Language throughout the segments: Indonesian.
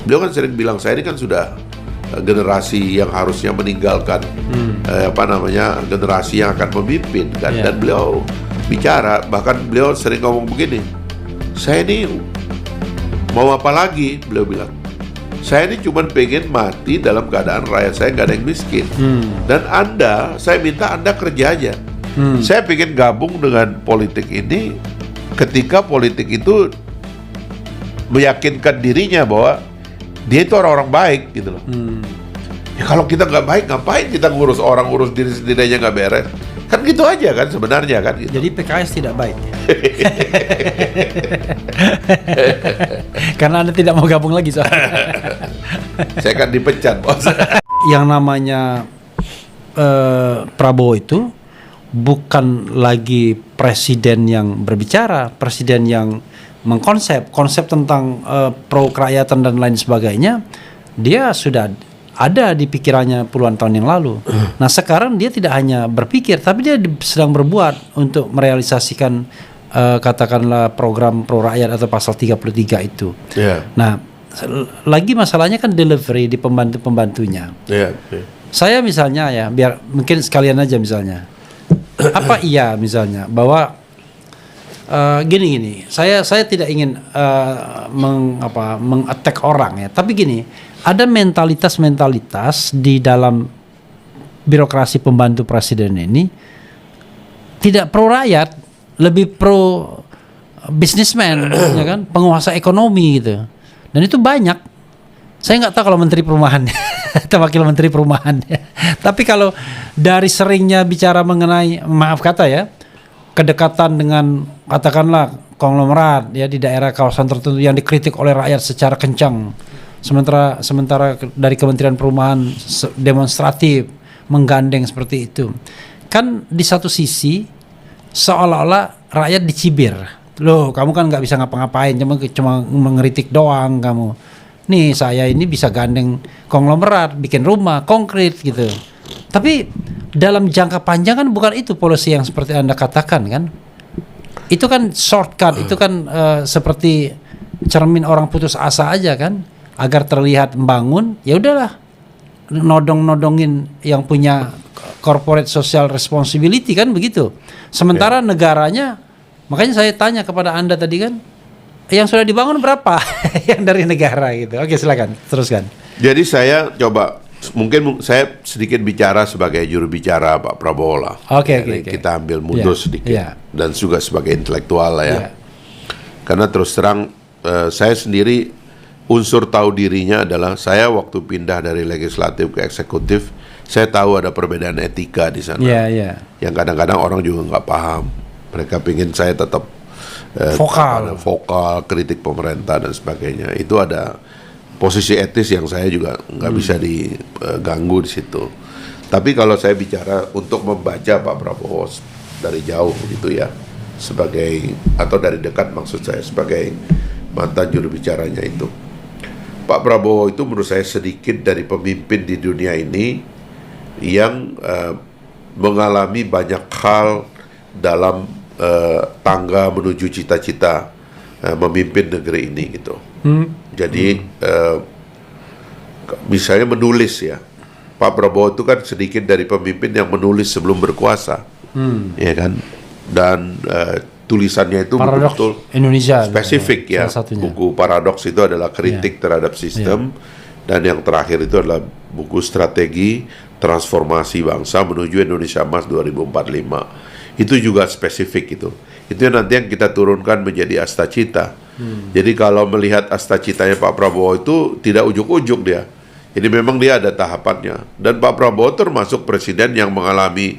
Beliau kan sering bilang, saya ini kan sudah generasi yang harusnya meninggalkan generasi yang akan memimpin kan. Dan beliau bicara, bahkan beliau sering ngomong begini, saya ini mau apa lagi, beliau bilang, saya ini cuma pengen mati dalam keadaan rakyat saya nggak ada yang miskin. Dan saya minta Anda kerja aja. Saya pengen gabung dengan politik ini ketika politik itu meyakinkan dirinya bahwa dia itu orang-orang baik gitu loh. Ya kalau kita nggak baik, ngapain kita ngurus orang, ngurus diri sendiri aja nggak beres? Kan gitu aja kan sebenarnya kan gitu. Jadi PKS tidak baik. Karena Anda tidak mau gabung lagi soalnya. Saya kan dipecat, bos. Yang namanya Prabowo itu bukan lagi presiden yang berbicara, presiden yang mengkonsep tentang pro kerakyatan dan lain sebagainya. Dia sudah ada di pikirannya puluhan tahun yang lalu. Nah sekarang dia tidak hanya berpikir, tapi dia sedang berbuat untuk merealisasikan katakanlah program pro rakyat atau pasal 33 itu. Nah lagi masalahnya kan delivery di pembantu-pembantunya. Saya misalnya ya, biar mungkin sekalian aja misalnya, apa iya misalnya bahwa gini, saya tidak ingin meng-attack orang ya, tapi gini, ada mentalitas di dalam birokrasi pembantu presiden ini tidak pro rakyat, lebih pro bisnismen, ya kan, penguasa ekonomi gitu. Dan itu banyak. Saya nggak tahu kalau Menteri Perumahan atau Wakil Menteri Perumahan. Tapi kalau dari seringnya bicara mengenai, maaf kata ya, kedekatan dengan katakanlah konglomerat ya di daerah kawasan tertentu yang dikritik oleh rakyat secara kencang. Sementara dari Kementerian Perumahan demonstratif menggandeng seperti itu. Kan di satu sisi seolah-olah rakyat dicibir. Loh, kamu kan nggak bisa ngapa-ngapain, cuma mengeritik doang kamu. Nih saya ini bisa gandeng konglomerat, bikin rumah konkret gitu. Tapi dalam jangka panjang kan bukan itu polisi yang seperti Anda katakan kan. Itu kan shortcut, itu kan seperti cermin orang putus asa aja kan, agar terlihat membangun. Ya udahlah, nodong-nodongin yang punya corporate social responsibility kan begitu. Sementara negaranya, makanya saya tanya kepada Anda tadi kan, yang sudah dibangun berapa yang dari negara gitu. Oke, silakan teruskan. Jadi saya coba, mungkin saya sedikit bicara sebagai juru bicara Pak Prabowo lah. Oke. Kita ambil mundur sedikit dan juga sebagai intelektual lah ya. Karena terus terang saya sendiri unsur tahu dirinya adalah saya waktu pindah dari legislatif ke eksekutif, saya tahu ada perbedaan etika di sana. Yang kadang-kadang orang juga nggak paham. Mereka pingin saya tetap vokal, kritik pemerintah dan sebagainya. Itu ada posisi etis yang saya juga nggak bisa diganggu di situ. Tapi kalau saya bicara untuk membaca Pak Prabowo dari jauh gitu ya, sebagai atau dari dekat maksud saya sebagai mantan juru bicaranya itu, Pak Prabowo itu menurut saya sedikit dari pemimpin di dunia ini yang mengalami banyak hal dalam tangga menuju cita-cita memimpin negeri ini gitu. Jadi misalnya menulis ya, Pak Prabowo itu kan sedikit dari pemimpin yang menulis sebelum berkuasa, ya kan? Dan tulisannya itu betul-betul Indonesia spesifik ya. Buku Paradoks itu adalah kritik terhadap sistem, dan yang terakhir itu adalah buku strategi transformasi bangsa menuju Indonesia Emas 2045. Itu juga spesifik itu. Itu nanti yang kita turunkan menjadi Astacita. Jadi kalau melihat Astacitanya Pak Prabowo itu tidak ujuk-ujuk dia. Jadi memang dia ada tahapannya. Dan Pak Prabowo termasuk presiden yang mengalami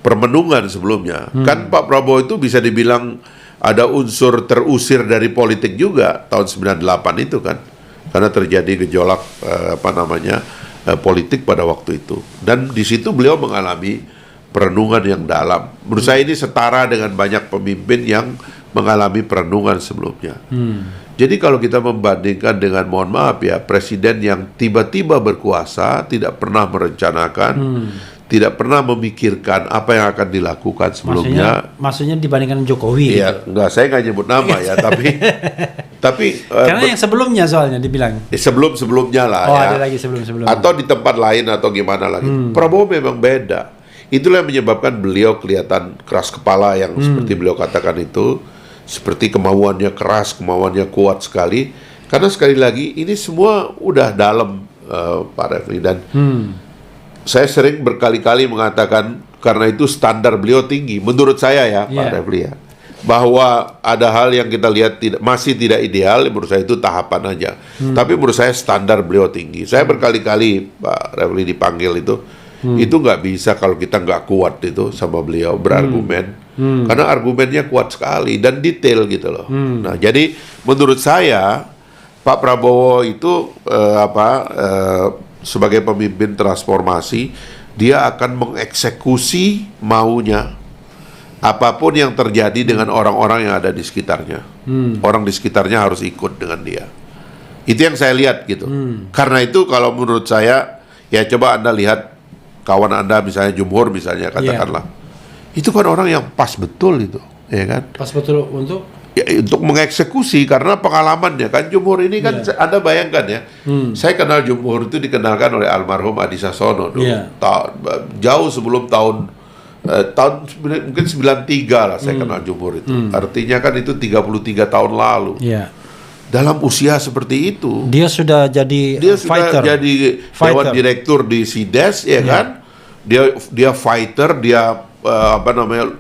permenungan sebelumnya. Kan Pak Prabowo itu bisa dibilang ada unsur terusir dari politik juga tahun 98 itu kan. Karena terjadi gejolak politik pada waktu itu. Dan di situ beliau mengalami perenungan yang dalam. Menurut saya ini setara dengan banyak pemimpin yang mengalami perenungan sebelumnya. Jadi kalau kita membandingkan dengan, mohon maaf ya, presiden yang tiba-tiba berkuasa, tidak pernah merencanakan, tidak pernah memikirkan apa yang akan dilakukan sebelumnya. Maksudnya dibandingkan Jokowi. Iya, gitu. enggak, saya nggak nyebut nama ya, tapi karena yang sebelumnya soalnya dibilang. Sebelumnya lah. Oh, ya. ada lagi sebelum-sebelumnya. Atau di tempat lain atau gimana lagi. Prabowo memang beda. Itulah yang menyebabkan beliau kelihatan keras kepala yang seperti beliau katakan itu, seperti kemauannya keras, kemauannya kuat sekali. Karena sekali lagi ini semua udah dalam, Pak Refli, dan saya sering berkali-kali mengatakan karena itu standar beliau tinggi. Menurut saya ya, Pak Refli ya, bahwa ada hal yang kita lihat masih tidak ideal, menurut saya itu tahapan aja. Tapi menurut saya standar beliau tinggi. Saya berkali-kali Pak Refli dipanggil itu nggak bisa kalau kita nggak kuat itu sama beliau berargumen. Karena argumennya kuat sekali dan detail gitu loh. Nah, jadi menurut saya Pak Prabowo itu sebagai pemimpin transformasi, dia akan mengeksekusi maunya apapun yang terjadi dengan orang-orang yang ada di sekitarnya. Orang di sekitarnya harus ikut dengan dia. Itu yang saya lihat gitu. Karena itu kalau menurut saya, ya coba Anda lihat kawan Anda misalnya Jumhur misalnya katakanlah. Itu kan orang yang pas betul itu, ya kan? Pas betul untuk mengeksekusi, karena pengalamannya kan Jumhur ini kan Anda bayangkan ya, saya kenal Jumhur itu dikenalkan oleh almarhum Adi Sasono dulu, jauh sebelum tahun mungkin 93 lah saya kenal Jumhur itu, artinya kan itu 33 tahun lalu. Dalam usia seperti itu dia sudah jadi dewan direktur di SIDES, ya kan, dia fighter, dia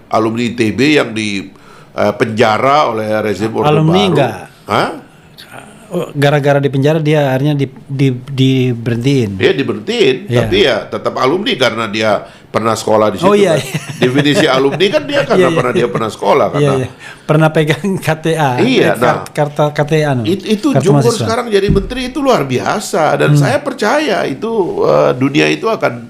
alumni ITB yang di penjara oleh rezim Orde Baru. Alumni enggak? Gara-gara di penjara dia akhirnya diberhentiin. Dia diberhentiin, tapi ya tetap alumni karena dia pernah sekolah di situ. Kan. Definisi alumni kan dia karena dia pernah sekolah karena pernah pegang KTA. Kartu KTA. Itu Jumhur sekarang jadi menteri itu luar biasa, dan saya percaya itu dunia itu akan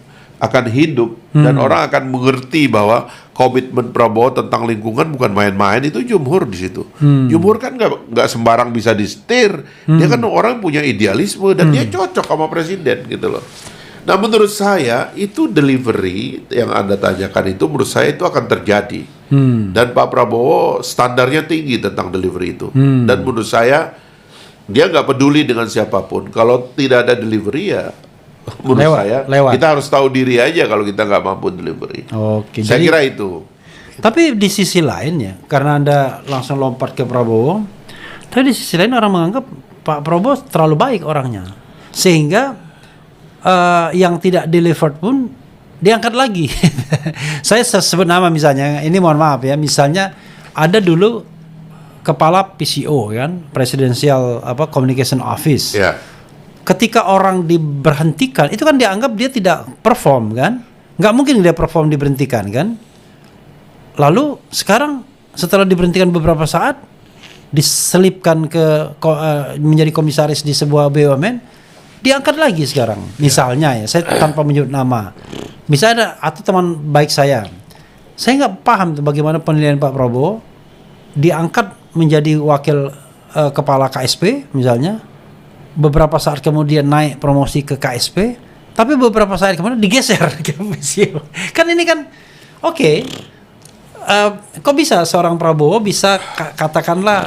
hidup dan orang akan mengerti bahwa komitmen Prabowo tentang lingkungan bukan main-main. Itu Jumhur di situ. Jumhur kan nggak sembarang bisa disetir. Dia kan orang punya idealisme dan dia cocok sama presiden gitu loh. Nah, menurut saya itu delivery yang Anda tanyakan itu menurut saya itu akan terjadi. Dan Pak Prabowo standarnya tinggi tentang delivery itu. Dan menurut saya dia nggak peduli dengan siapapun. Kalau tidak ada delivery ya menurut saya kita harus tahu diri aja kalau kita nggak mampu delivery. Saya kira itu. Tapi di sisi lain ya, karena Anda langsung lompat ke Prabowo, tapi di sisi lain orang menganggap Pak Prabowo terlalu baik orangnya, sehingga yang tidak delivered pun diangkat lagi. Saya sebut nama misalnya, ini mohon maaf ya, misalnya ada dulu kepala PCO kan, Presidential Communication Office. Ketika orang diberhentikan, itu kan dianggap dia tidak perform kan? Nggak mungkin dia perform diberhentikan kan? Lalu sekarang setelah diberhentikan beberapa saat, diselipkan menjadi komisaris di sebuah BUMN, diangkat lagi sekarang. Misalnya ya, saya tanpa menyebut nama. Misalnya atau teman baik saya nggak paham bagaimana penilaian Pak Prabowo, diangkat menjadi wakil kepala KSP misalnya. Beberapa saat kemudian naik promosi ke KSP, tapi beberapa saat kemudian digeser ke PCO. Kan ini kan kok bisa seorang Prabowo bisa katakanlah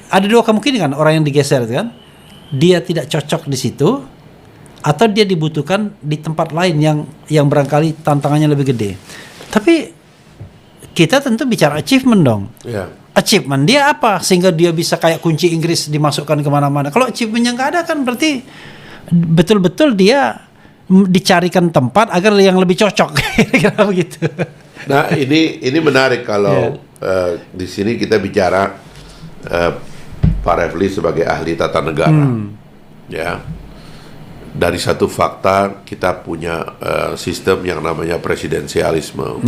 ada dua kemungkinan kan orang yang digeser kan, dia tidak cocok di situ atau dia dibutuhkan di tempat lain yang barangkali tantangannya lebih gede. Tapi kita tentu bicara achievement dong. Achievement dia apa sehingga dia bisa kayak kunci Inggris dimasukkan kemana-mana. Kalau achievementnya nggak ada kan berarti betul-betul dia dicarikan tempat agar yang lebih cocok, kira-kira begitu. Nah ini menarik kalau di sini kita bicara Pak Refli sebagai ahli tata negara, ya. Dari satu fakta kita punya sistem yang namanya presidensialisme.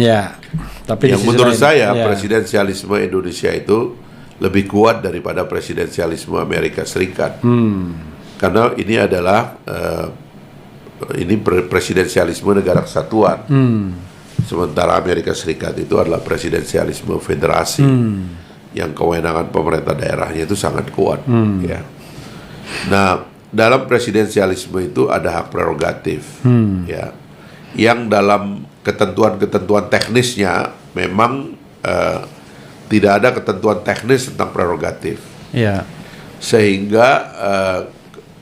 Tapi yang menurut saya presidensialisme Indonesia itu lebih kuat daripada presidensialisme Amerika Serikat. Karena ini adalah presidensialisme negara kesatuan. Sementara Amerika Serikat itu adalah presidensialisme federasi yang kewenangan pemerintah daerahnya itu sangat kuat. Ya. Nah, dalam presidensialisme itu ada hak prerogatif, ya, yang dalam ketentuan-ketentuan teknisnya memang tidak ada ketentuan teknis tentang prerogatif. Ya. Sehingga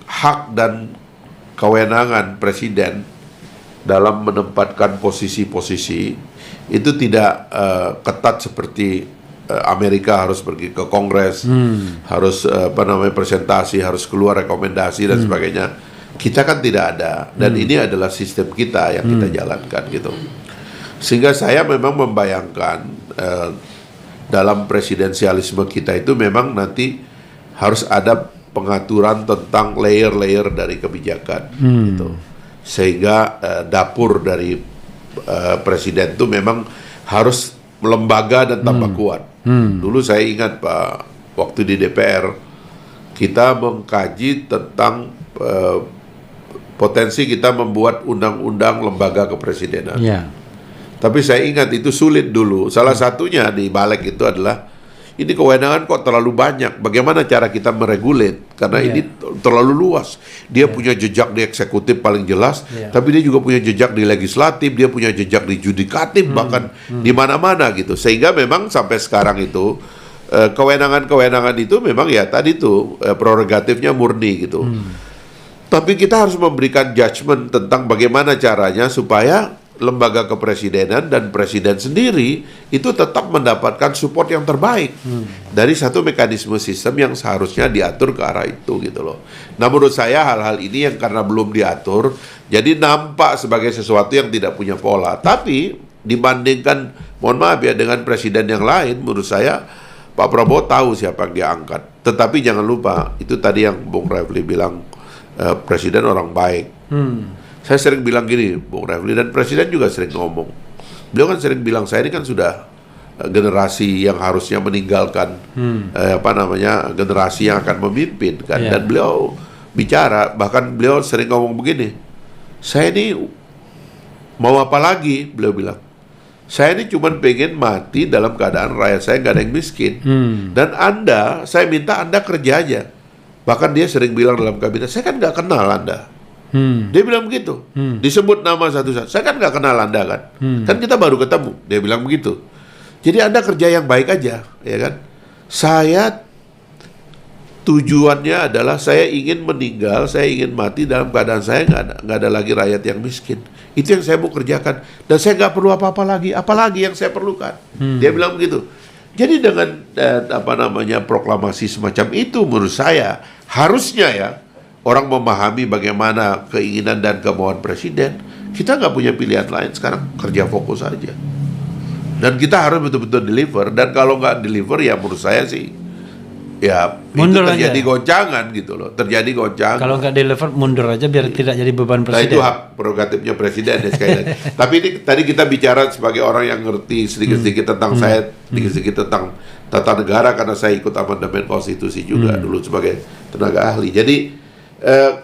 hak dan kewenangan presiden dalam menempatkan posisi-posisi itu tidak ketat seperti Amerika harus pergi ke Kongres, harus presentasi, harus keluar rekomendasi dan sebagainya. Kita kan tidak ada, dan ini adalah sistem kita yang kita jalankan gitu. Sehingga saya memang membayangkan dalam presidensialisme kita itu memang nanti harus ada pengaturan tentang layer-layer dari kebijakan gitu. Sehingga dapur dari presiden itu memang harus lembaga dan tambah kuat. Dulu saya ingat Pak, waktu di DPR kita mengkaji tentang potensi kita membuat undang-undang lembaga kepresidenan. Ya. Tapi saya ingat itu sulit dulu. Salah satunya di balik itu adalah ini kewenangan kok terlalu banyak. Bagaimana cara kita meregulate? Karena ini terlalu luas. Dia punya jejak di eksekutif paling jelas, tapi dia juga punya jejak di legislatif, dia punya jejak di judikatif, bahkan di mana-mana gitu. Sehingga memang sampai sekarang itu kewenangan-kewenangan itu memang ya tadi tuh prerogatifnya murni gitu. Tapi kita harus memberikan judgement tentang bagaimana caranya supaya lembaga kepresidenan dan presiden sendiri itu tetap mendapatkan support yang terbaik dari satu mekanisme sistem yang seharusnya diatur ke arah itu gitu loh. Nah menurut saya hal-hal ini yang karena belum diatur jadi nampak sebagai sesuatu yang tidak punya pola. Tapi dibandingkan mohon maaf ya dengan presiden yang lain, menurut saya Pak Prabowo tahu siapa yang dia angkat. Tetapi jangan lupa itu tadi yang Bung Refli bilang presiden orang baik. Saya sering bilang gini, Bung Refli, dan presiden juga sering ngomong. Beliau kan sering bilang, saya ini kan sudah generasi yang harusnya meninggalkan generasi yang akan memimpin kan. Dan beliau bicara, bahkan beliau sering ngomong begini, saya ini mau apa lagi, beliau bilang. Saya ini cuma pengen mati dalam keadaan rakyat saya nggak ada yang miskin. Dan Anda, saya minta Anda kerja aja. Bahkan dia sering bilang dalam kabinet, saya kan nggak kenal Anda. Dia bilang begitu. Disebut nama satu-satu. Saya kan nggak kenal Anda kan. Kan kita baru ketemu. Dia bilang begitu. Jadi Anda kerja yang baik aja, ya kan. Saya tujuannya adalah saya ingin meninggal, saya ingin mati dalam keadaan saya nggak ada lagi rakyat yang miskin. Itu yang saya mau kerjakan. Dan saya nggak perlu apa-apa lagi. Apalagi yang saya perlukan. Dia bilang begitu. Jadi dengan proklamasi semacam itu menurut saya harusnya ya orang memahami bagaimana keinginan dan kemauan presiden. Kita nggak punya pilihan lain sekarang, kerja fokus aja. Dan kita harus betul-betul deliver. Dan kalau nggak deliver ya menurut saya sih ya mundur itu terjadi aja. Goncangan gitu loh, terjadi goncangan. Kalau nggak deliver mundur aja biar tidak jadi beban presiden. Nah itu hak prerogatifnya presiden ya sekali lagi. Tapi ini tadi kita bicara sebagai orang yang ngerti sedikit-sedikit tentang saya, sedikit-sedikit tentang tata negara karena saya ikut amandemen konstitusi juga dulu sebagai tenaga ahli. Jadi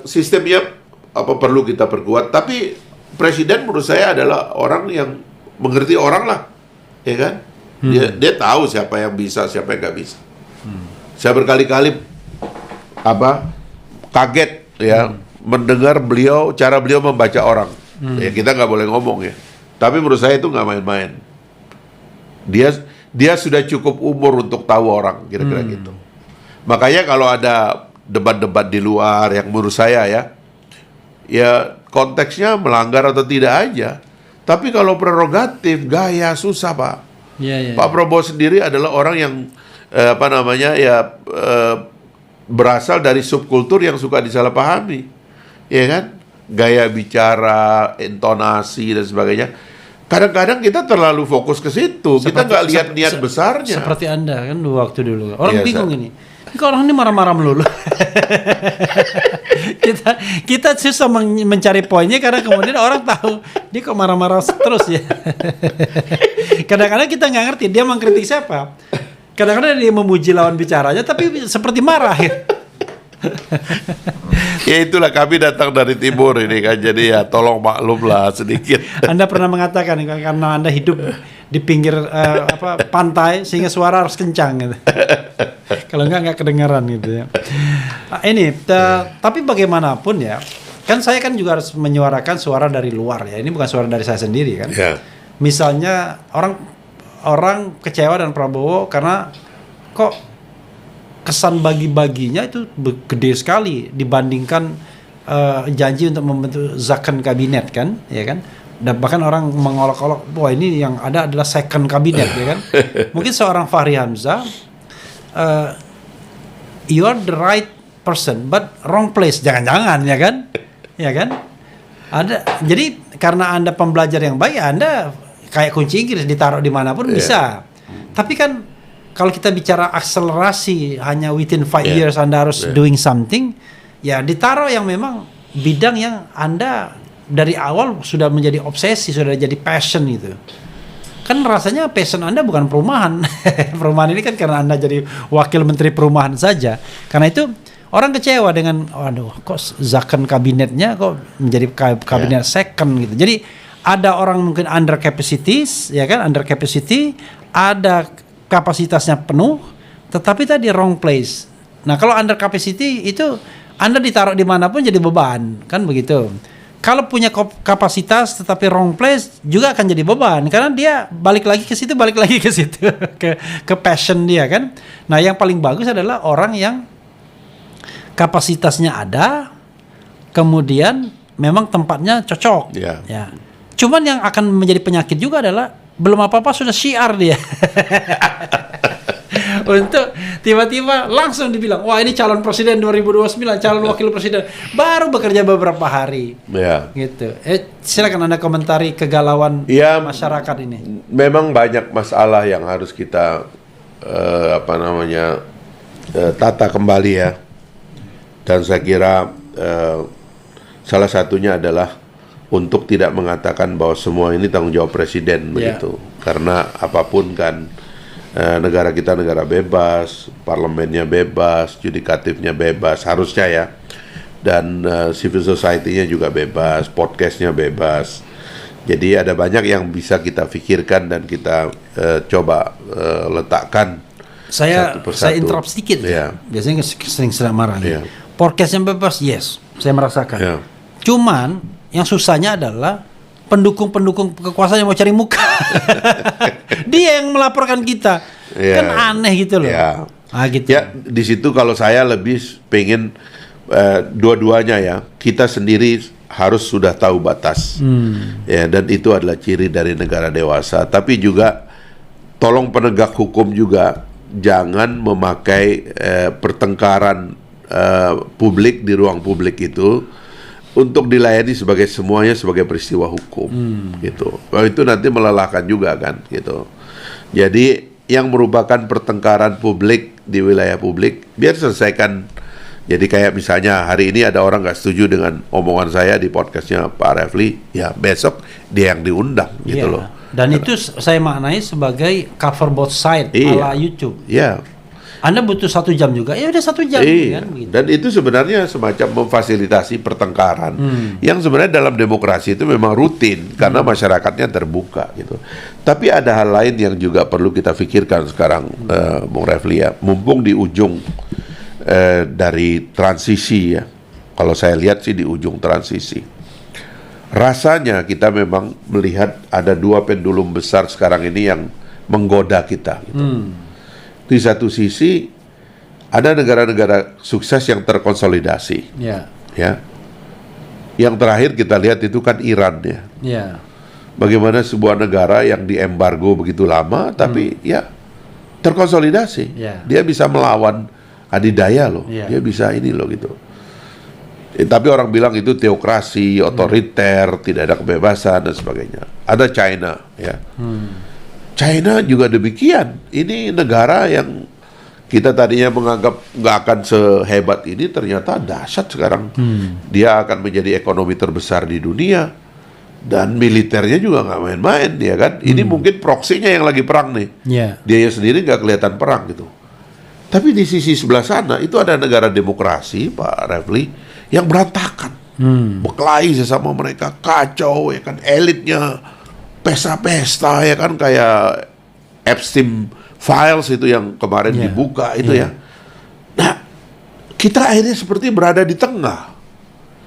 sistemnya perlu kita perkuat. Tapi presiden menurut saya adalah orang yang mengerti orang lah, ya kan? Dia tahu siapa yang bisa, siapa yang nggak bisa. Saya berkali-kali kaget ya mendengar cara beliau membaca orang. Ya kita nggak boleh ngomong ya. Tapi menurut saya itu nggak main-main. Dia sudah cukup umur untuk tahu orang, kira-kira gitu. Makanya kalau ada debat-debat di luar yang menurut saya ya konteksnya melanggar atau tidak aja. Tapi kalau prerogatif gaya susah Pak. Pak Prabowo sendiri adalah orang yang berasal dari subkultur yang suka disalahpahami, ya kan? Gaya bicara, intonasi dan sebagainya. Kadang-kadang kita terlalu fokus ke situ, kita nggak lihat niat besarnya. Seperti Anda kan waktu dulu, orang bingung ini. Kok orang ini marah-marah melulu. kita susah mencari poinnya karena kemudian orang tahu dia kok marah-marah terus ya. Kadang-kadang kita nggak ngerti dia mengkritik siapa. Kadang-kadang dia memuji lawan bicaranya tapi seperti marah. Ya itulah kami datang dari timur ini kan, jadi ya tolong maklumlah sedikit. Anda pernah mengatakan karena Anda hidup di pinggir pantai sehingga suara harus kencang gitu. Kalau nggak kedengaran gitu ya. Tapi bagaimanapun ya kan saya kan juga harus menyuarakan suara dari luar ya. Ini bukan suara dari saya sendiri kan. Ya. Misalnya orang kecewa dan Prabowo karena kok kesan bagi-baginya itu gede sekali dibandingkan janji untuk membentuk second kabinet kan, ya kan? Dan bahkan orang mengolok-olok, wah ini yang ada adalah second kabinet ya kan? Mungkin seorang Fahri Hamzah, you are the right person but wrong place, jangan-jangan ya kan? Ya kan? Jadi karena Anda pembelajar yang baik, Anda kayak kunci Inggris ditaruh dimanapun bisa. Tapi kan kalau kita bicara akselerasi hanya within 5 years Anda harus doing something, ya ditaruh yang memang bidang yang Anda dari awal sudah menjadi obsesi, sudah jadi passion gitu. Kan rasanya passion Anda bukan perumahan. Perumahan ini kan karena Anda jadi wakil menteri perumahan saja. Karena itu orang kecewa dengan, waduh, kok second kabinetnya kok menjadi kabinet second gitu. Jadi ada orang mungkin under capacities, ya kan, under capacity, ada kapasitasnya penuh, tetapi tadi wrong place. Nah kalau under capacity itu Anda ditaruh dimanapun jadi beban, kan begitu. Kalau punya kapasitas tetapi wrong place juga akan jadi beban, karena dia balik lagi ke situ, ke passion dia kan. Nah yang paling bagus adalah orang yang kapasitasnya ada, kemudian memang tempatnya cocok. Ya. Cuman yang akan menjadi penyakit juga adalah belum apa-apa sudah syiar dia. Untuk tiba-tiba langsung dibilang, wah ini calon presiden 2029, calon wakil presiden, baru bekerja beberapa hari. Gitu. Silakan Anda komentari kegalauan masyarakat ini. Memang banyak masalah yang harus kita tata kembali ya. Dan saya kira salah satunya adalah untuk tidak mengatakan bahwa semua ini tanggung jawab presiden begitu. Karena apapun kan negara kita negara bebas, parlemennya bebas, yudikatifnya bebas harusnya ya. Dan civil society-nya juga bebas, podcastnya bebas. Jadi ada banyak yang bisa kita pikirkan dan kita coba letakkan. Saya interrupt sedikit. Biasanya sering marah. Podcast yang bebas, yes, saya merasakan. Cuman yang susahnya adalah pendukung kekuasaan yang mau cari muka. Dia yang melaporkan kita. Kan aneh gitu loh. Gitu. Ya, di situ kalau saya lebih pengen dua-duanya ya. Kita sendiri harus sudah tahu batas. Ya, dan itu adalah ciri dari negara dewasa. Tapi juga tolong penegak hukum juga jangan memakai pertengkaran publik di ruang publik itu untuk dilayani semuanya sebagai peristiwa hukum gitu. Itu nanti melelahkan juga kan gitu. Jadi yang merupakan pertengkaran publik di wilayah publik biar selesaikan. Jadi kayak misalnya hari ini ada orang nggak setuju dengan omongan saya di podcastnya Pak Refli, ya besok dia yang diundang gitu loh. Dan itu saya maknai sebagai cover both side ala YouTube. Anda butuh 1 jam juga, ya udah 1 jam kan begitu. Dan itu sebenarnya semacam memfasilitasi pertengkaran yang sebenarnya dalam demokrasi itu memang rutin karena masyarakatnya terbuka gitu. Tapi ada hal lain yang juga perlu kita pikirkan sekarang, Bung Refli ya, mumpung di ujung dari transisi ya. Kalau saya lihat sih di ujung transisi. Rasanya kita memang melihat ada 2 pendulum besar sekarang ini yang menggoda kita gitu. Di satu sisi ada negara-negara sukses yang terkonsolidasi, ya. Yang terakhir kita lihat itu kan Iran ya. Bagaimana sebuah negara yang diembargo begitu lama, tapi ya terkonsolidasi. Dia bisa melawan adidaya loh, dia bisa ini loh gitu. Tapi orang bilang itu teokrasi, otoriter, tidak ada kebebasan dan sebagainya. Ada China ya. China juga demikian. Ini negara yang kita tadinya menganggap nggak akan sehebat ini, ternyata dahsyat sekarang. Dia akan menjadi ekonomi terbesar di dunia dan militernya juga nggak main-main, ya kan? Ini mungkin proksinya yang lagi perang nih. Dia sendiri nggak kelihatan perang gitu. Tapi di sisi sebelah sana itu ada negara demokrasi, Pak Refli, yang berantakan, berkelahi sesama mereka, kacau, ya kan? Elitnya pesta-pesta ya kan, kayak Epstein Files itu yang kemarin dibuka itu ya. Nah, kita akhirnya seperti berada di tengah.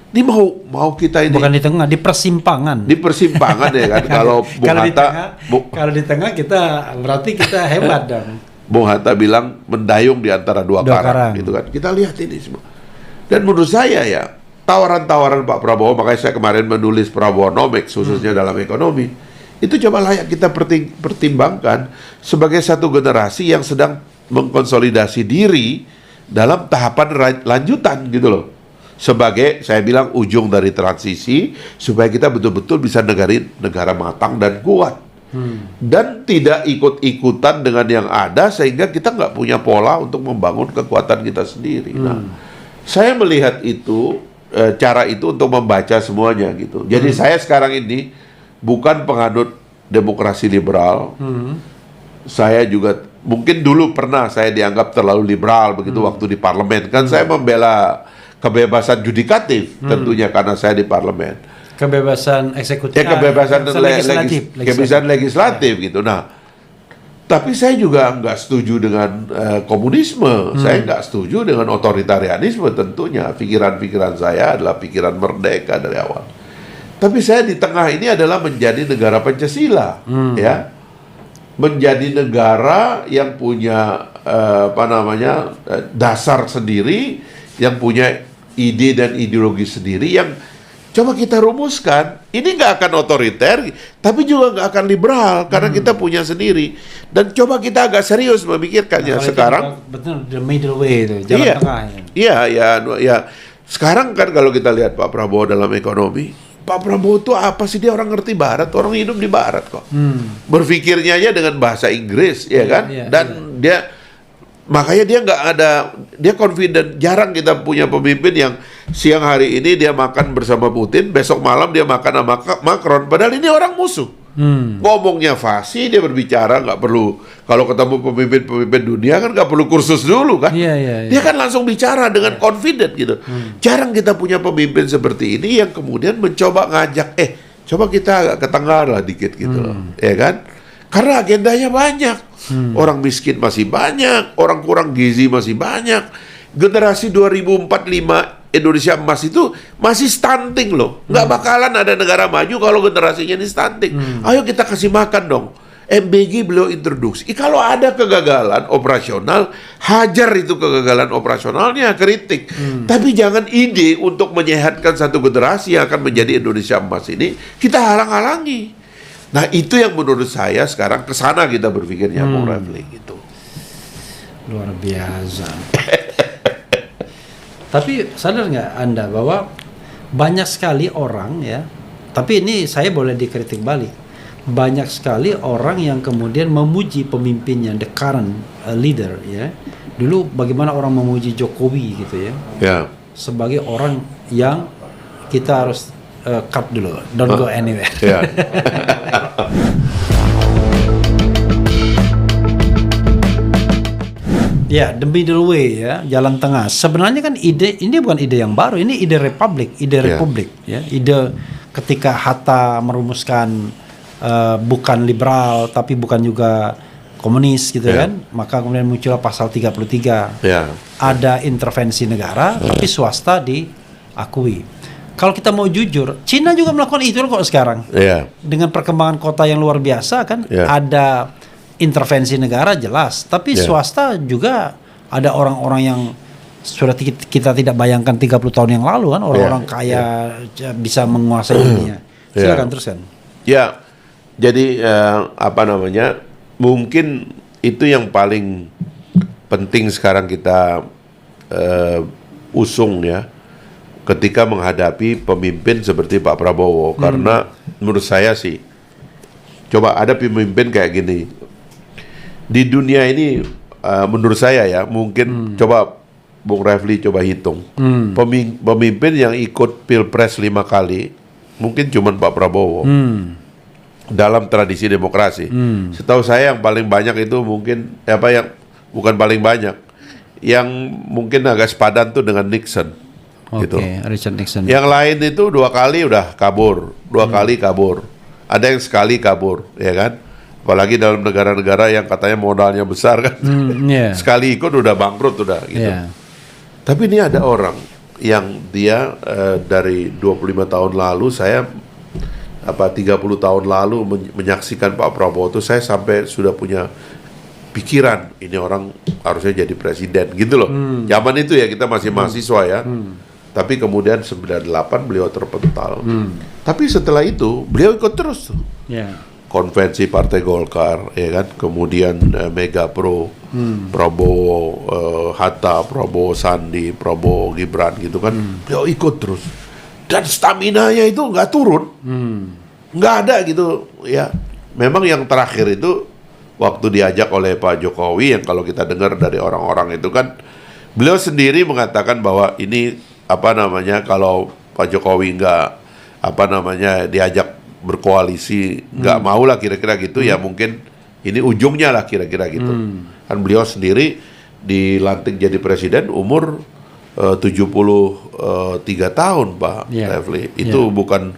Ini mau kita ini bukan di tengah, di persimpangan. Di persimpangan ya kan. Kalau kalau di tengah kita berarti kita hebat dong. Bung Hatta bilang mendayung di antara dua karang gitu kan. Kita lihat ini semua. Dan menurut saya ya, tawaran-tawaran Pak Prabowo, makanya saya kemarin menulis Prabowonomics khususnya dalam ekonomi, itu coba layak kita pertimbangkan sebagai satu generasi yang sedang mengkonsolidasi diri dalam tahapan lanjutan gitu loh. Sebagai, saya bilang, ujung dari transisi, supaya kita betul-betul bisa negara matang dan kuat. Dan tidak ikut-ikutan dengan yang ada, sehingga kita nggak punya pola untuk membangun kekuatan kita sendiri. Nah, saya melihat itu, cara itu untuk membaca semuanya gitu. Jadi saya sekarang ini bukan penganut demokrasi liberal. Saya juga, mungkin dulu pernah saya dianggap terlalu liberal begitu waktu di parlemen. Kan saya membela kebebasan yudikatif tentunya karena saya di parlemen. Kebebasan eksekutif. Kebebasan legislatif gitu. Nah, tapi saya juga nggak setuju dengan komunisme. Saya nggak setuju dengan otoritarianisme tentunya. Pikiran-pikiran saya adalah pikiran merdeka dari awal. Tapi saya di tengah ini adalah menjadi negara Pancasila, ya, menjadi negara yang punya dasar sendiri, yang punya ide dan ideologi sendiri yang coba kita rumuskan. Ini nggak akan otoriter, tapi juga nggak akan liberal karena kita punya sendiri. Dan coba kita agak serius memikirkannya sekarang. Betul, the middle way itu, jalan tengah. Iya. Sekarang kan kalau kita lihat Pak Prabowo dalam ekonomi, Pak Prabowo itu apa sih, dia orang ngerti Barat, orang hidup di Barat kok. Berpikirnya aja dengan bahasa Inggris, ya kan? Dan dia makanya dia nggak ada, dia confident. Jarang kita punya pemimpin yang siang hari ini dia makan bersama Putin, besok malam dia makan sama Macron, padahal ini orang musuh. Ngomongnya fasih, dia berbicara nggak perlu, kalau ketemu pemimpin-pemimpin dunia kan nggak perlu kursus dulu kan. Dia kan langsung bicara dengan confident gitu. Jarang kita punya pemimpin seperti ini yang kemudian mencoba ngajak, coba kita agak ke tengah lah dikit gitu loh, ya kan? Karena agendanya banyak. Orang miskin masih banyak, orang kurang gizi masih banyak. Generasi 2045 Indonesia emas itu masih stunting loh. Nggak bakalan ada negara maju kalau generasinya ini stunting. Ayo kita kasih makan dong. MBG beliau introduksi. Kalau ada kegagalan operasional, hajar itu kegagalan operasionalnya, kritik. Tapi jangan ide untuk menyehatkan satu generasi yang akan menjadi Indonesia emas ini kita halang-halangi. Nah, itu yang menurut saya sekarang kesana kita berpikirnya, Bung Refli gitu. Luar biasa. Tapi sadar nggak Anda bahwa banyak sekali orang ya, tapi ini saya boleh dikritik balik. Banyak sekali orang yang kemudian memuji pemimpinnya, the current leader ya. Dulu bagaimana orang memuji Jokowi gitu ya. Sebagai orang yang kita harus cut dulu, don't go anywhere. Ya, the middle way ya, jalan tengah. Sebenarnya kan ide ini bukan ide yang baru, ini ide republik ya. Ide ketika Hatta merumuskan bukan liberal tapi bukan juga komunis gitu kan. Maka kemudian muncul pasal 33. Ada intervensi negara tapi swasta diakui. Kalau kita mau jujur, Cina juga melakukan itu kok sekarang. Dengan perkembangan kota yang luar biasa kan, ada intervensi negara jelas, tapi swasta juga ada orang-orang yang sudah kita tidak bayangkan 30 tahun yang lalu kan, orang-orang kaya bisa menguasai dunia. Silakan teruskan. Ya, jadi mungkin itu yang paling penting sekarang kita usung ya, ketika menghadapi pemimpin seperti Pak Prabowo. Karena menurut saya sih, coba ada pemimpin kayak gini di dunia ini, menurut saya ya, mungkin coba Bung Refli coba hitung, pemimpin yang ikut Pilpres 5 kali mungkin cuma Pak Prabowo dalam tradisi demokrasi. Setahu saya yang paling banyak itu mungkin yang bukan paling banyak, yang mungkin agak sepadan tuh dengan Nixon. Gitu. Richard Nixon. Yang lain itu 2 kali udah kabur, 2 kali kabur. Ada yang sekali kabur, ya kan? Apalagi dalam negara-negara yang katanya modalnya besar kan. Sekali ikut udah bangkrut udah gitu. Tapi ini ada orang yang dia dari 25 tahun lalu, saya 30 tahun lalu menyaksikan Pak Prabowo itu, saya sampai sudah punya pikiran ini orang harusnya jadi presiden gitu loh. Zaman itu ya kita masih mahasiswa ya. Tapi kemudian 98 beliau terpental. Tapi setelah itu beliau ikut terus tuh. Konvensi Partai Golkar, ya kan. Kemudian Mega Pro, Prabowo Hatta, Prabowo Sandi, Prabowo Gibran gitu kan. Beliau ikut terus. Dan staminanya itu nggak turun, nggak ada gitu ya. Memang yang terakhir itu waktu diajak oleh Pak Jokowi, yang kalau kita dengar dari orang-orang itu kan, beliau sendiri mengatakan bahwa ini kalau Pak Jokowi nggak diajak berkoalisi, nggak mau lah kira-kira gitu ya, mungkin ini ujungnya lah kira-kira gitu. Kan beliau sendiri dilantik jadi presiden umur 73 tahun, Pak Refli. Itu bukan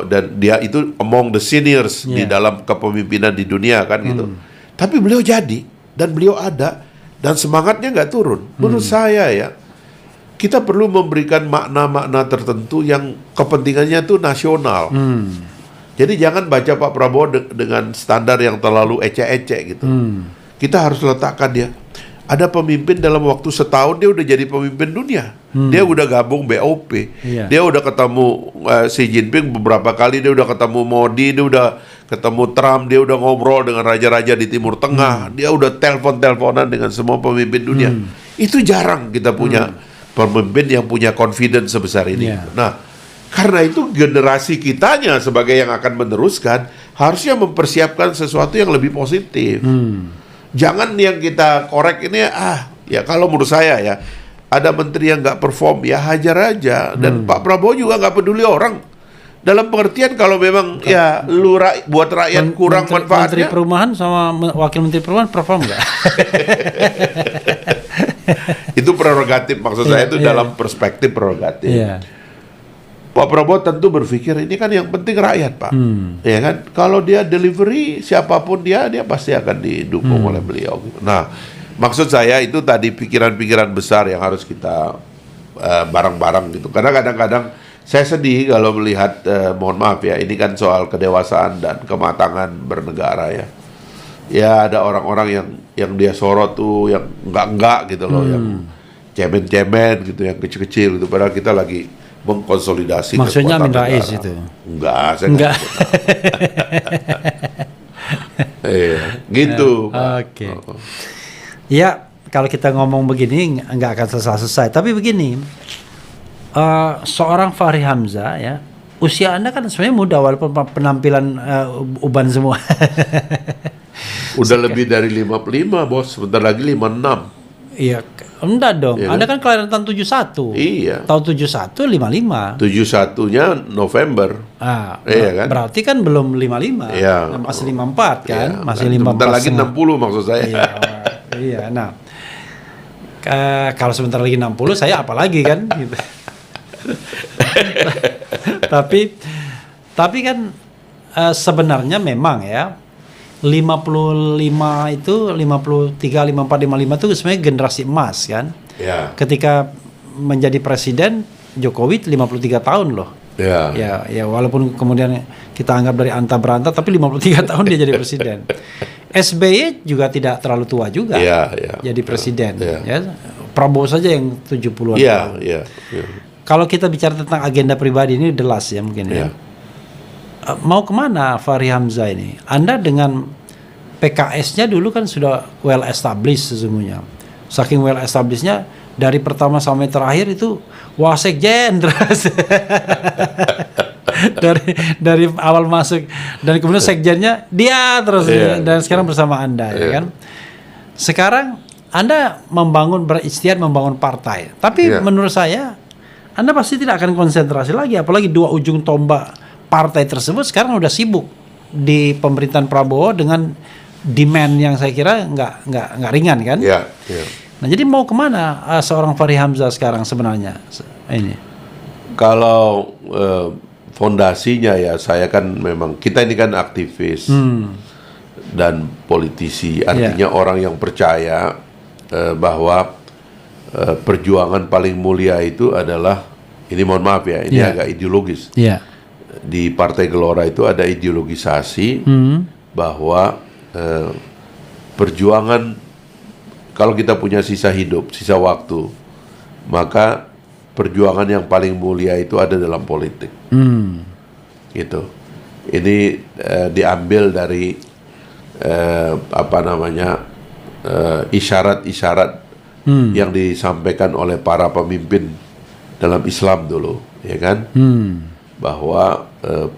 dan dia itu among the seniors di dalam kepemimpinan di dunia kan gitu. Tapi beliau jadi dan beliau ada dan semangatnya nggak turun. Menurut saya ya, kita perlu memberikan makna-makna tertentu yang kepentingannya itu nasional. Jadi jangan baca Pak Prabowo dengan standar yang terlalu ecek-ecek gitu. Kita harus letakkan dia. Ada pemimpin dalam waktu setahun dia udah jadi pemimpin dunia. Dia udah gabung BOP. Dia udah ketemu Xi Jinping beberapa kali, dia udah ketemu Modi, dia udah ketemu Trump, dia udah ngobrol dengan raja-raja di Timur Tengah, dia udah telepon-teleponan dengan semua pemimpin dunia. Itu jarang kita punya pemimpin yang punya confidence sebesar ini. Nah, karena itu generasi kitanya sebagai yang akan meneruskan harusnya mempersiapkan sesuatu yang lebih positif. Jangan yang kita korek ini ya kalau menurut saya ya, ada menteri yang nggak perform ya hajar aja. Dan Pak Prabowo juga nggak peduli orang. Dalam pengertian kalau memang ya lu buat rakyat kurang manfaatnya. Menteri Perumahan sama Wakil Menteri Perumahan perform nggak? Itu prerogatif, maksud saya itu dalam perspektif prerogatif. Pak Prabowo tentu berpikir ini kan yang penting rakyat, Pak. Ya kan? Kalau dia delivery siapapun dia pasti akan didukung oleh beliau. Nah, maksud saya itu tadi pikiran-pikiran besar yang harus kita bareng-bareng gitu. Karena kadang-kadang saya sedih kalau melihat, mohon maaf ya, ini kan soal kedewasaan dan kematangan bernegara ya. Ya ada orang-orang yang dia sorot tuh yang enggak gitu loh, yang cemen-cemen gitu, yang kecil-kecil gitu. Padahal kita lagi mengkonsolidasi. Maksudnya Amin Rais itu? Enggak, saya enggak. Gitu. Oke. Ya, kalau kita ngomong begini nggak akan selesai. Tapi begini, seorang Fahri Hamzah ya, usia Anda kan sebenarnya muda walaupun penampilan uban semua. Udah lebih dari 55, Bos. Sebentar lagi 56. Iya, enggak dong. Ya, Anda kan kelahiran tahun 71. Iya. Tahun 71 55. 71-nya November. Iya kan? Berarti kan belum 55. Iya. Masih 54 kan? Iya. Masih 54. Sebentar lagi 60 maksud saya. Iya. Nah, kalau sebentar lagi 60 saya apalagi kan gitu. tapi kan sebenarnya memang ya 55 itu 53, 54, 55 itu sebenarnya generasi emas kan. Ya. Ketika menjadi presiden Jokowi 53 tahun loh. Ya. Ya walaupun kemudian kita anggap dari anta beranta tapi 53 tahun dia jadi presiden. SBY juga tidak terlalu tua juga. Jadi presiden ya. Prabowo saja yang 70-an tahun. Iya. Kalau kita bicara tentang agenda pribadi ini jelas ya mungkin ya. Mau kemana Fahri Hamzah ini? Anda dengan PKS-nya dulu kan sudah well established sesungguhnya. Saking well established-nya dari pertama sampai terakhir itu wasekjen terus. dari awal masuk dan kemudian sekjennya dia terus dan sekarang bersama Anda ya kan. Sekarang Anda berijtihad membangun partai. Tapi menurut saya Anda pasti tidak akan konsentrasi lagi, apalagi dua ujung tombak partai tersebut sekarang udah sibuk di pemerintahan Prabowo dengan demand yang saya kira nggak ringan kan? Iya. Nah jadi mau kemana seorang Fahri Hamzah sekarang sebenarnya ini? Kalau fondasinya ya saya kan memang kita ini kan aktivis dan politisi, artinya orang yang percaya bahwa perjuangan paling mulia itu adalah, ini mohon maaf ya, ini agak ideologis. Di Partai Gelora itu ada ideologisasi bahwa perjuangan, kalau kita punya sisa hidup, sisa waktu, maka perjuangan yang paling mulia itu ada dalam politik. Gitu. Ini diambil dari isyarat-isyarat yang disampaikan oleh para pemimpin dalam Islam dulu, ya kan? Bahwa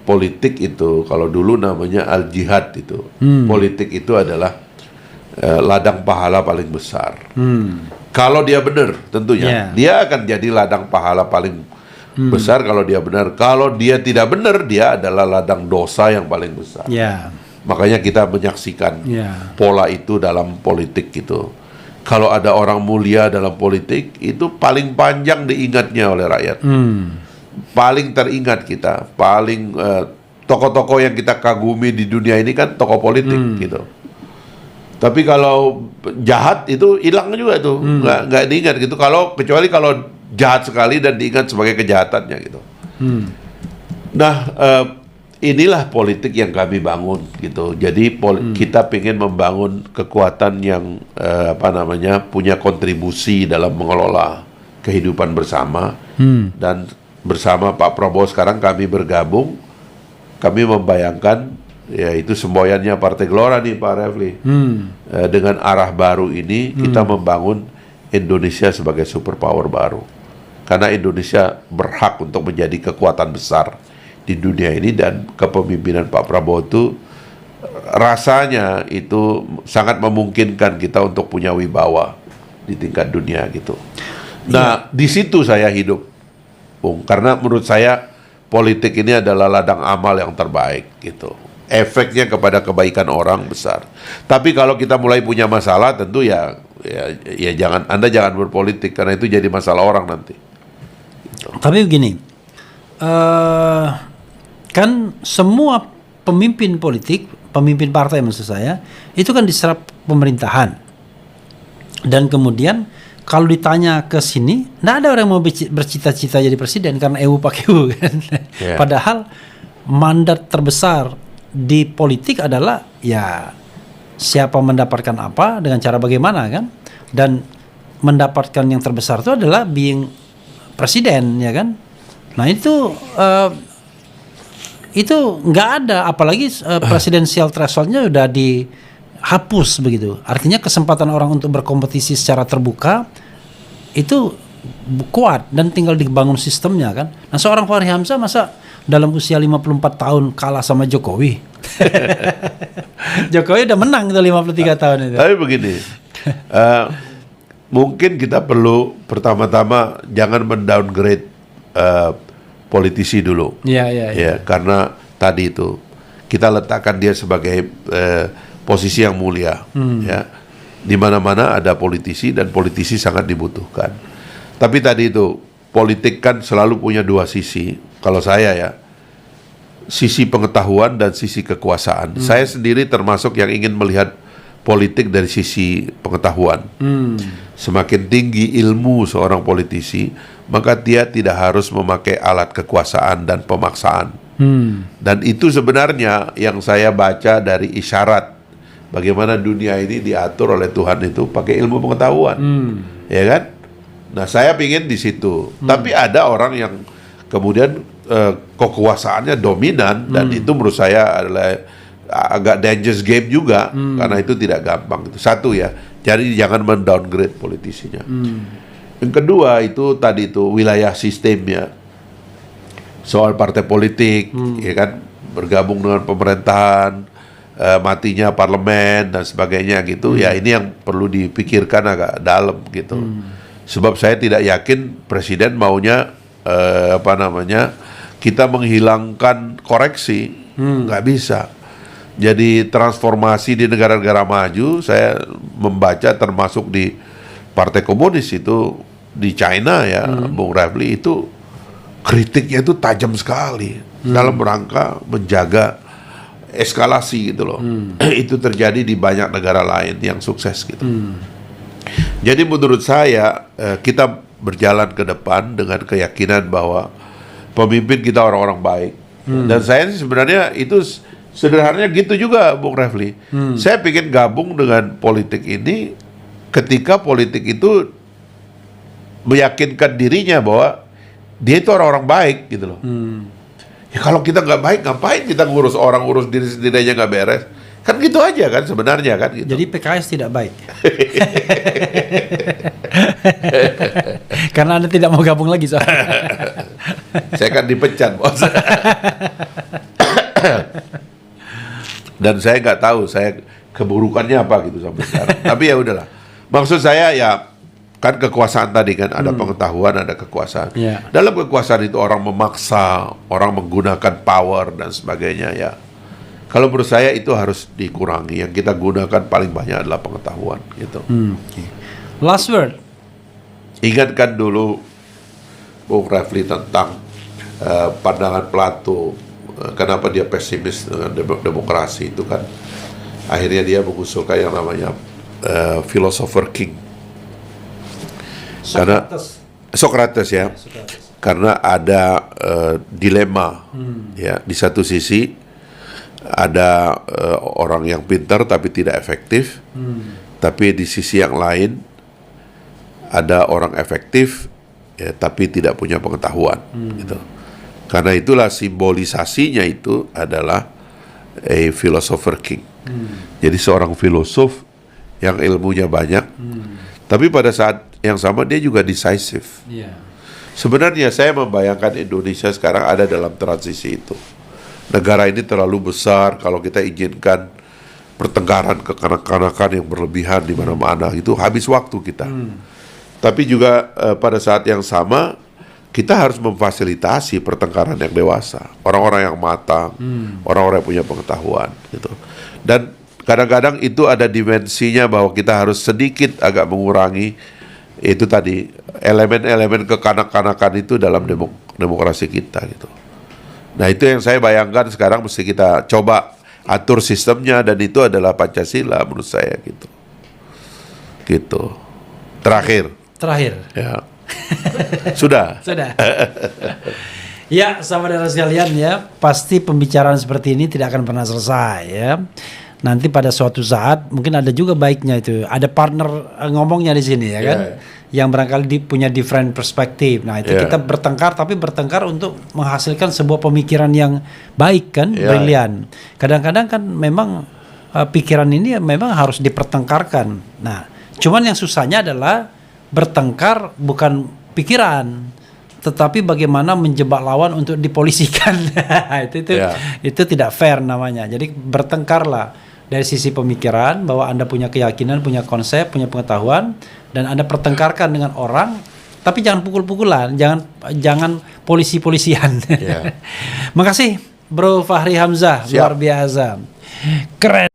politik itu, kalau dulu namanya al-jihad itu, politik itu adalah ladang pahala paling besar. Kalau dia benar, tentunya dia akan jadi ladang pahala paling besar kalau dia benar. Kalau dia tidak benar, dia adalah ladang dosa yang paling besar. Makanya kita menyaksikan pola itu dalam politik gitu. Kalau ada orang mulia dalam politik, itu paling panjang diingatnya oleh rakyat. Paling teringat kita, paling tokoh-tokoh yang kita kagumi di dunia ini kan tokoh politik gitu. Tapi kalau jahat itu hilang juga tuh, nggak diingat gitu. Kecuali kalau jahat sekali dan diingat sebagai kejahatannya gitu. Nah, inilah politik yang kami bangun gitu. Jadi kita ingin membangun kekuatan yang punya kontribusi dalam mengelola kehidupan bersama. Dan bersama Pak Prabowo sekarang kami bergabung, kami membayangkan, ya itu semboyannya Partai Gelora nih Pak Refli. Dengan arah baru ini kita membangun Indonesia sebagai superpower baru. Karena Indonesia berhak untuk menjadi kekuatan besar di dunia ini, dan kepemimpinan Pak Prabowo itu rasanya itu sangat memungkinkan kita untuk punya wibawa di tingkat dunia gitu. Nah, di situ saya hidup, Bung, karena menurut saya politik ini adalah ladang amal yang terbaik gitu. Efeknya kepada kebaikan orang besar. Tapi kalau kita mulai punya masalah, tentu ya Anda jangan berpolitik, karena itu jadi masalah orang nanti. Gitu. Tapi begini, kan semua pemimpin politik, pemimpin partai maksud saya, itu kan diserap pemerintahan. Dan kemudian kalau ditanya ke sini, nggak ada orang yang mau bercita-cita jadi presiden karena EU pakai EU kan. Padahal mandat terbesar di politik adalah ya siapa mendapatkan apa dengan cara bagaimana kan, dan mendapatkan yang terbesar itu adalah being presiden ya kan. Nah itu nggak ada, apalagi presidensial thresholdnya udah dihapus begitu. Artinya kesempatan orang untuk berkompetisi secara terbuka itu kuat dan tinggal dibangun sistemnya kan. Nah seorang Fahri Hamzah masa dalam usia 54 tahun kalah sama Jokowi? Jokowi udah menang itu 53 tahun itu. Tapi begini, mungkin kita perlu pertama-tama jangan mendowngrade politisi dulu. Ya, karena tadi itu kita letakkan dia sebagai posisi yang mulia. Ya, di mana-mana ada politisi dan politisi sangat dibutuhkan. Tapi tadi itu politik kan selalu punya dua sisi. Kalau saya ya, sisi pengetahuan dan sisi kekuasaan. Saya sendiri termasuk yang ingin melihat politik dari sisi pengetahuan. Semakin tinggi ilmu seorang politisi, maka dia tidak harus memakai alat kekuasaan dan pemaksaan. Dan itu sebenarnya yang saya baca dari isyarat bagaimana dunia ini diatur oleh Tuhan itu pakai ilmu pengetahuan, ya kan? Nah saya pingin di situ. Tapi ada orang yang kemudian kekuasaannya dominan, dan itu menurut saya adalah agak dangerous game juga, karena itu tidak gampang. Itu satu ya, jadi jangan mendowngrade politisinya. Yang kedua itu tadi itu wilayah sistemnya, soal partai politik, ya kan, bergabung dengan pemerintahan, matinya parlemen dan sebagainya gitu. Ya ini yang perlu dipikirkan agak dalam gitu. Sebab saya tidak yakin presiden maunya kita menghilangkan koreksi, nggak bisa. Jadi transformasi di negara-negara maju, saya membaca termasuk di Partai Komunis itu di China ya, Bung Refli, itu kritiknya itu tajam sekali dalam rangka menjaga eskalasi gitu loh. Itu terjadi di banyak negara lain yang sukses gitu. Jadi menurut saya kita berjalan ke depan dengan keyakinan bahwa pemimpin kita orang-orang baik. Dan saya sih sebenarnya itu sederhananya gitu juga, Bung Refli. Saya ingin gabung dengan politik ini ketika politik itu meyakinkan dirinya bahwa dia itu orang-orang baik gitu loh. Ya kalau kita nggak baik, ngapain kita ngurus orang, urus diri sendiri aja nggak beres? Kan gitu aja kan sebenarnya kan gitu. Jadi PKS tidak baik. Karena Anda tidak mau gabung lagi soalnya. Saya kan dipecat, bos. Dan saya nggak tahu saya keburukannya apa gitu sampai sekarang. Tapi ya udahlah. Maksud saya ya kan kekuasaan tadi kan ada pengetahuan, ada kekuasaan. Yeah. Dalam kekuasaan itu orang memaksa, orang menggunakan power dan sebagainya ya. Kalau menurut saya itu harus dikurangi. Yang kita gunakan paling banyak adalah pengetahuan gitu. Okay. Last word. Ingatkan dulu Bung Refli tentang pandangan Plato. Kenapa dia pesimis dengan demokrasi itu kan. Akhirnya dia mengusulkan yang namanya philosopher king. Socrates ya. Socrates. Karena ada dilema ya, di satu sisi ada orang yang pintar tapi tidak efektif, tapi di sisi yang lain ada orang efektif ya, tapi tidak punya pengetahuan gitu. Karena itulah simbolisasinya itu adalah a philosopher king. Jadi seorang filosof yang ilmunya banyak, tapi pada saat yang sama dia juga decisive. Yeah. Sebenarnya saya membayangkan Indonesia sekarang ada dalam transisi itu. Negara ini terlalu besar, kalau kita izinkan pertengkaran kekanak-kanakan yang berlebihan di mana-mana, itu habis waktu kita. Tapi juga pada saat yang sama kita harus memfasilitasi pertengkaran yang dewasa, orang-orang yang matang, orang-orang yang punya pengetahuan gitu. Dan kadang-kadang itu ada dimensinya bahwa kita harus sedikit agak mengurangi itu tadi elemen-elemen kekanak-kanakan itu dalam demokrasi kita gitu. Nah itu yang saya bayangkan sekarang mesti kita coba atur sistemnya, dan itu adalah Pancasila menurut saya gitu. Gitu. Terakhir. Ya. Sudah. Ya, saudara sekalian ya, pasti pembicaraan seperti ini tidak akan pernah selesai ya. Nanti pada suatu saat mungkin ada juga baiknya itu, ada partner ngomongnya di sini ya kan, yang barangkali punya different perspektif. Nah itu kita bertengkar, tapi bertengkar untuk menghasilkan sebuah pemikiran yang baik kan, brilian. Kadang-kadang kan memang pikiran ini memang harus dipertengkarkan. Nah, cuman yang susahnya adalah bertengkar bukan pikiran, tetapi bagaimana menjebak lawan untuk dipolisikan. itu tidak fair namanya. Jadi bertengkarlah dari sisi pemikiran, bahwa Anda punya keyakinan, punya konsep, punya pengetahuan, dan Anda pertengkarkan dengan orang, tapi jangan pukul-pukulan, jangan polisi-polisian. Makasih Bro Fahri Hamzah, luar biasa, keren.